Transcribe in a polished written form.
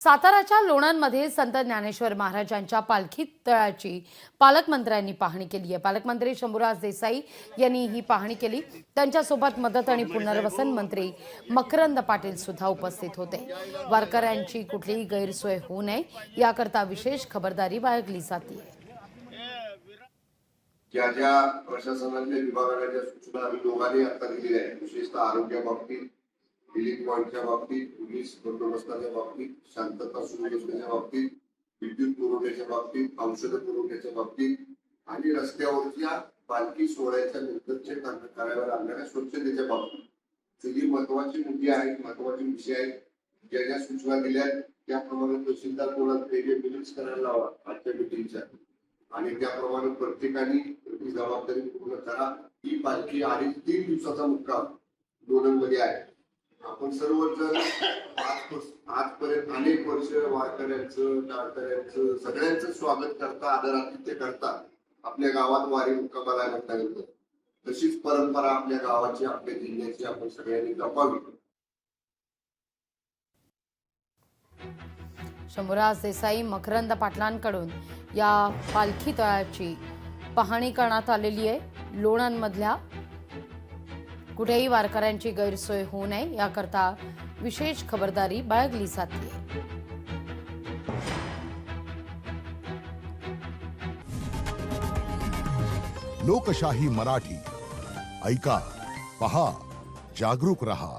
साताराच्या लोणंदमध्ये संत ज्ञानेश्वर महाराजांच्या पालखी तळाची पालकमंत्र्यांनी पाहणी केली आहे। पालकमंत्री शंभूराज देसाई यांनी ही पाहणी केली। त्यांच्यासोबत मदत आणि पुनर्वसन मंत्री मकरंद पाटील सुद्धा उपस्थित होते। वारकऱ्यांची कुठलीही गैरसोय होऊ नये याकरता विशेष खबरदारी बाळगली जाते। ज्या प्रशासनाच्या विभागाच्या ज्या सूचना आम्ही दोघांनी आता दिलेल्या आहेत, विशेषतः आरोग्या बाबतीत, बिलिंग पॉईंटच्या बाबतीत, पोलीस बंदोबस्ताच्या बाबतीत, शांतता सुव्यवस्थेच्या बाबतीत, विद्युत पुरवठ्याच्या बाबतीत, औषध पुरवठ्याच्या बाबतीत आणि रस्त्यावरच्या पालखी सोहळ्याच्या नंतरचे कार्यालयावर आणणाऱ्या स्वच्छतेच्या बाबतीत ही महत्वाची मुद्दे आहेत, महत्वाचे विषय आहेत। ज्या ज्या सूचना दिल्या त्याप्रमाणे तहसीलदार कोणाला मिनिट्स करायला लावा आजच्या मिटिंगच्या, आणि त्याप्रमाणे प्रत्येकाने ती जबाबदारी पूर्ण करा। ही पालखी 3 दिवसाचा मुक्काम लोणंदमध्ये आहे। आपण सर्वजण आजपर्यंत अनेक वर्ष वारकऱ्यांचं, टाळकऱ्यांचं, सगळ्यांचं स्वागत करता, आदरातिथ्य करता आपल्या गावात वारी मुक्कामाला म्हणता येतं। तशीच परंपरा आपल्या गावाची, आपल्या जिल्ह्याची आपण सगळ्यांनी जपावी। शंभूराज देसाई, मकरंद पाटलांकडून या पालखी तळाची पाहणी करण्यात आलेली आहे। लोणंदमधल्या कुठेही वारकऱ्यांची गैरसोय होऊ नये याकरता विशेष खबरदारी बाळगली जाते। लोकशाही मराठी ऐका, पहा, जागरूक रहा।